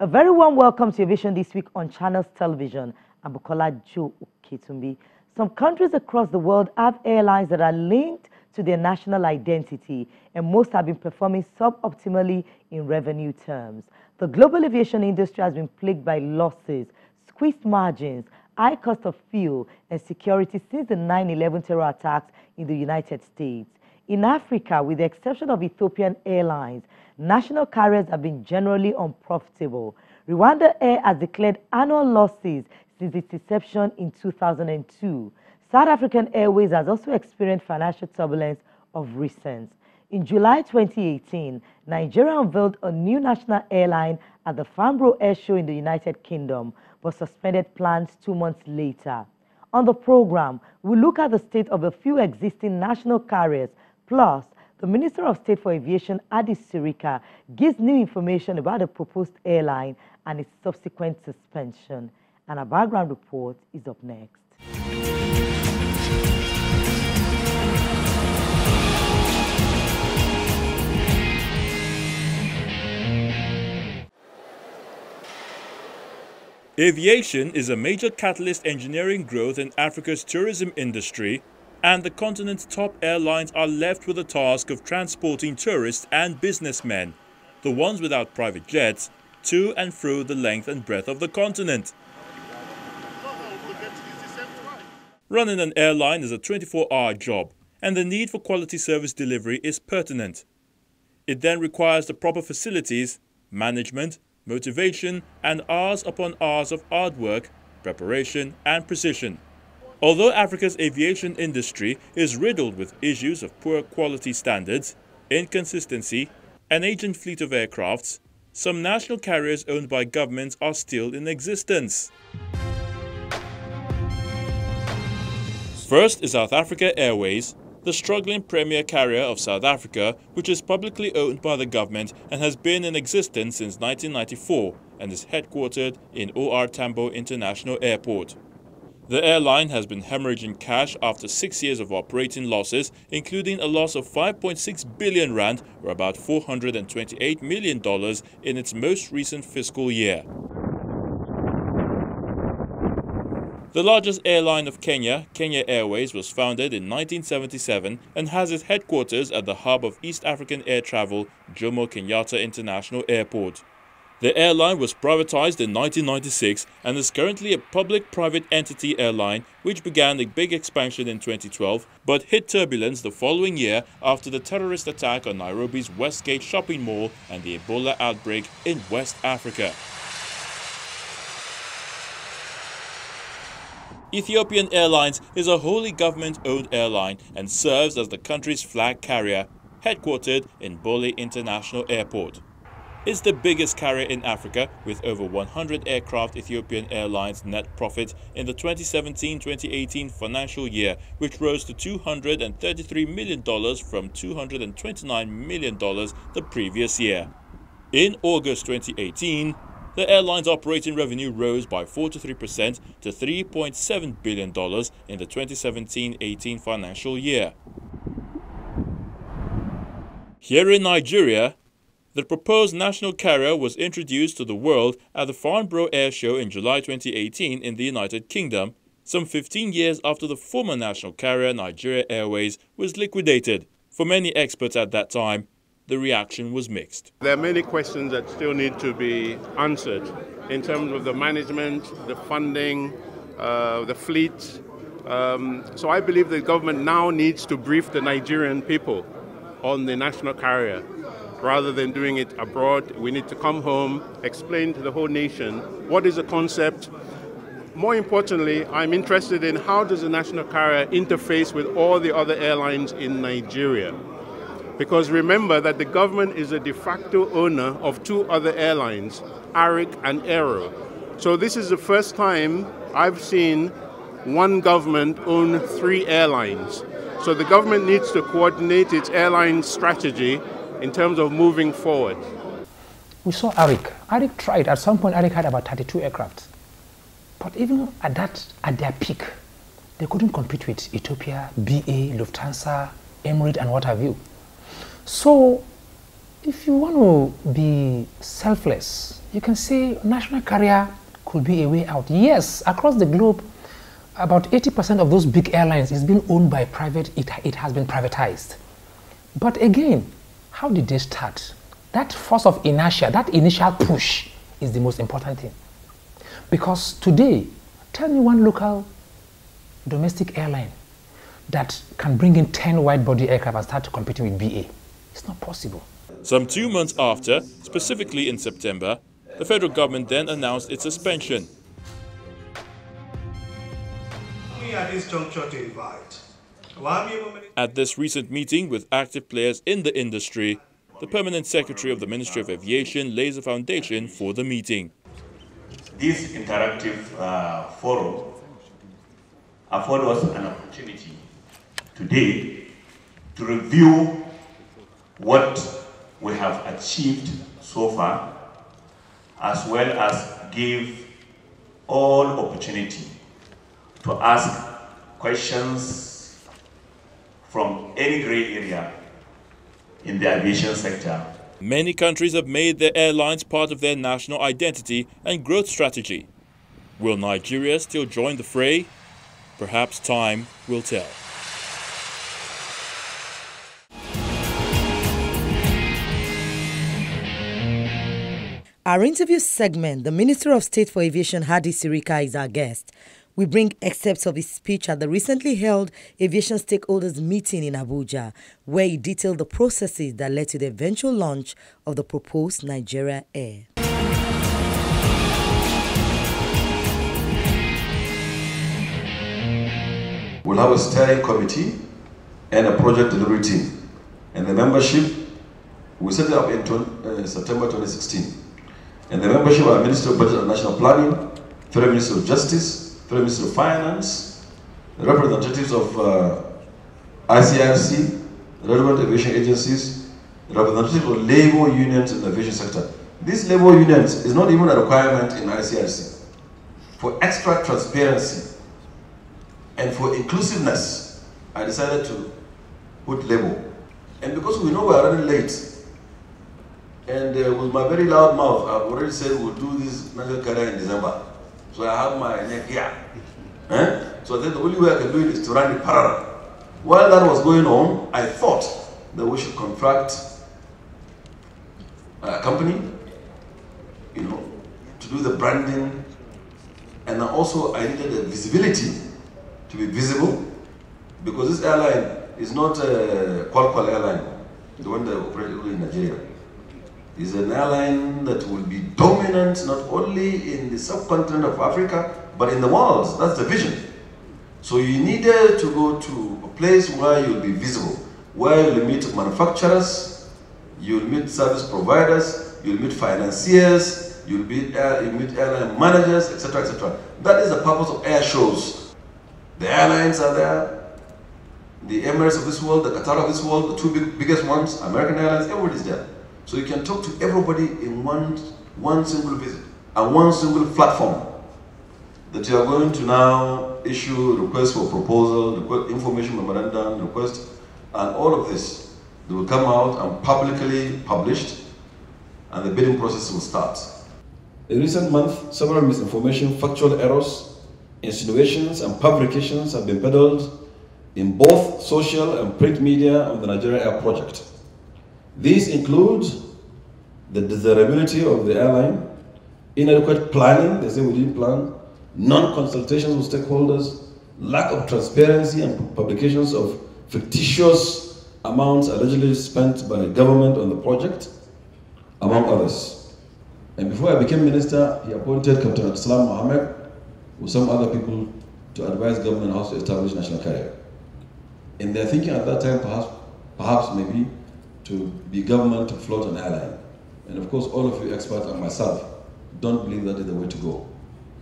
A very warm welcome to Aviation this week on Channels Television. I'm Bukola Joe Oketumbi. Some countries across the world have airlines that are linked to their national identity, and most have been performing suboptimally in revenue terms. The global aviation industry has been plagued by losses, squeezed margins, high cost of fuel, and security since the 9/11 terror attacks in the United States. In Africa, with the exception of Ethiopian Airlines, national carriers have been generally unprofitable. Rwanda Air has declared annual losses since its inception in 2002. South African Airways has also experienced financial turbulence of recent. In July 2018, Nigeria unveiled a new national airline at the Farnborough Air Show in the United Kingdom, but suspended plans 2 months later. On the program, we look at the state of a few existing national carriers. Plus, the Minister of State for Aviation, Adi Sirika, gives new information about the proposed airline and its subsequent suspension. And a background report is up next. Aviation is a major catalyst engineering growth in Africa's tourism industry, and the continent's top airlines are left with the task of transporting tourists and businessmen, the ones without private jets, to and through the length and breadth of the continent. Running an airline is a 24-hour job, and the need for quality service delivery is pertinent. It then requires the proper facilities, management, motivation, and hours upon hours of hard work, preparation, and precision. Although Africa's aviation industry is riddled with issues of poor quality standards, inconsistency, an aging fleet of aircrafts, some national carriers owned by governments are still in existence. First is South Africa Airways, the struggling premier carrier of South Africa, which is publicly owned by the government and has been in existence since 1994 and is headquartered in OR Tambo International Airport. The airline has been hemorrhaging cash after 6 years of operating losses, including a loss of 5.6 billion rand, or about $428 million in its most recent fiscal year. The largest airline of Kenya, Kenya Airways, was founded in 1977 and has its headquarters at the hub of East African air travel, Jomo Kenyatta International Airport. The airline was privatized in 1996 and is currently a public-private entity airline which began a big expansion in 2012 but hit turbulence the following year after the terrorist attack on Nairobi's Westgate shopping mall and the Ebola outbreak in West Africa. Ethiopian Airlines is a wholly government-owned airline and serves as the country's flag carrier, headquartered in Bole International Airport. It's the biggest carrier in Africa, with over 100 aircraft. Ethiopian Airlines' net profit in the 2017-2018 financial year, which rose to $233 million from $229 million the previous year. In August 2018, the airline's operating revenue rose by 43% to $3.7 billion in the 2017-18 financial year. Here in Nigeria, the proposed national carrier was introduced to the world at the Farnborough Air Show in July 2018 in the United Kingdom, some 15 years after the former national carrier Nigeria Airways was liquidated. For many experts at that time, the reaction was mixed. There are many questions that still need to be answered in terms of the management, the funding, the fleet. So I believe the government now needs to brief the Nigerian people on the national carrier. Rather than doing it abroad, we need to come home, explain to the whole nation what is the concept. More importantly, I'm interested in how does the national carrier interface with all the other airlines in Nigeria. Because remember that the government is a de facto owner of two other airlines, ARIC and Aero. So this is the first time I've seen one government own three airlines. So the government needs to coordinate its airline strategy in terms of moving forward. We saw ARIC. ARIC tried. At some point, ARIC had about 32 aircraft. But even at their peak, they couldn't compete with Ethiopia, BA, Lufthansa, Emirates, and what have you. So If you want to be selfless, you can say national carrier could be a way out. Yes, across the globe, about 80% of those big airlines is being owned by private, it has been privatized. But again, how did they start? That force of inertia, that initial push is the most important thing. Because today, tell me one local domestic airline that can bring in 10 wide-body aircraft and start competing with BA. It's not possible. Some 2 months after, specifically in September, the federal government then announced its suspension. At this juncture to invite. At this recent meeting with active players in the industry, the Permanent Secretary of the Ministry of Aviation lays a foundation for the meeting. This interactive forum affords us an opportunity today to review what we have achieved so far, as well as give all opportunity to ask questions from any gray area in the aviation sector. Many countries have made their airlines part of their national identity and growth strategy. Will Nigeria still join the fray? Perhaps time will tell. Our interview segment, the Minister of State for Aviation, Hadi Sirika, is our guest. We bring excerpts of his speech at the recently held aviation stakeholders meeting in Abuja, where he detailed the processes that led to the eventual launch of the proposed Nigeria Air. We'll have a steering committee and a project delivery team. And the membership, we set it up in September 2016. And the membership are Minister of Budget and National Planning, Federal Minister of Justice, Federal Minister of Finance, the representatives of ICRC, the relevant aviation agencies, the representatives of labor unions in the aviation sector. These labor unions is not even a requirement in ICRC. For extra transparency and for inclusiveness, I decided to put labor. And because we know we are running late, and with my very loud mouth, I've already said we'll do this national carrier in December. So I have my neck here. So I said the only way I can do it is to run it parallel. While that was going on, I thought that we should contract a company, to do the branding. And also I needed the visibility to be visible, because this airline is not a Qualqual airline, the one that operates in Nigeria. It's an airline that will be dominant not only in the subcontinent of Africa, but in the world. That's the vision. So you needed to go to a place where you'll be visible, where you'll meet manufacturers, you'll meet service providers, you'll meet financiers, you'll meet airline managers, etc., etc. That is the purpose of air shows. The airlines are there, the Emirates of this world, the Qatar of this world, the two biggest ones, American Airlines, everybody's there. So you can talk to everybody in one single visit and one single platform. That you are going to now issue requests for proposal, information memorandum, request, and all of this. They will come out and publicly published, and the bidding process will start. In recent months, several misinformation, factual errors, insinuations, and fabrications have been peddled in both social and print media on the Nigeria Air project. These include the desirability of the airline, inadequate planning, they say we didn't plan, non-consultations with stakeholders, lack of transparency and publications of fictitious amounts allegedly spent by the government on the project, among others. And before I became minister, he appointed Captain Abdulsalam Mohammed with some other people to advise government how to establish national carrier. And their thinking at that time perhaps maybe to be government to float an airline. And of course, all of you experts and myself don't believe that is the way to go.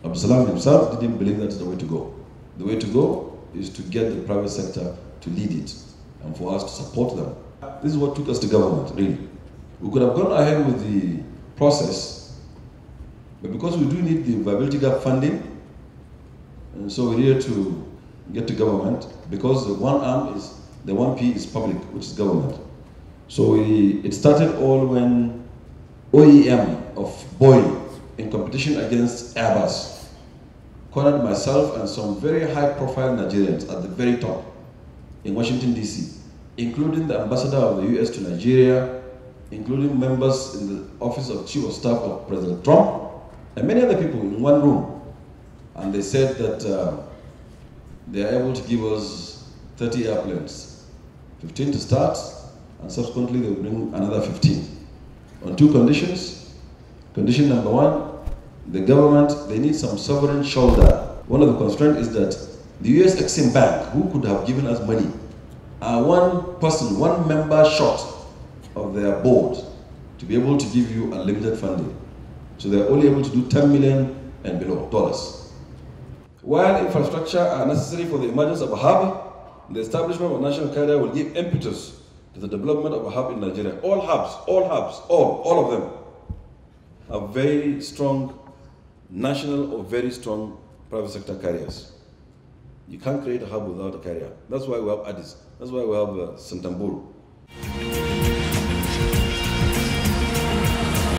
Abdulsalam himself didn't believe that is the way to go. The way to go is to get the private sector to lead it and for us to support them. This is what took us to government, really. We could have gone ahead with the process, but because we do need the viability gap funding, and so we're here to get to government, because the one arm is, the 1P is public, which is government. So it started all when OEM of Boeing, in competition against Airbus, cornered myself and some very high-profile Nigerians at the very top in Washington, D.C., including the ambassador of the U.S. to Nigeria, including members in the Office of Chief of Staff of President Trump, and many other people in one room. And they said that they are able to give us 30 airplanes, 15 to start, and subsequently they will bring another 15. On two conditions. Condition number one, the government, they need some sovereign shoulder. One of the constraints is that the US Exim Bank, who could have given us money, are one person, one member short of their board to be able to give you unlimited funding. So they're only able to do 10 million and below dollars. While infrastructure are necessary for the emergence of a hub, the establishment of a national carrier will give impetus to the development of a hub in Nigeria. All of them are very strong national or very strong private sector carriers. You can't create a hub without a carrier. That's why we have Addis. That's why we have Santambul.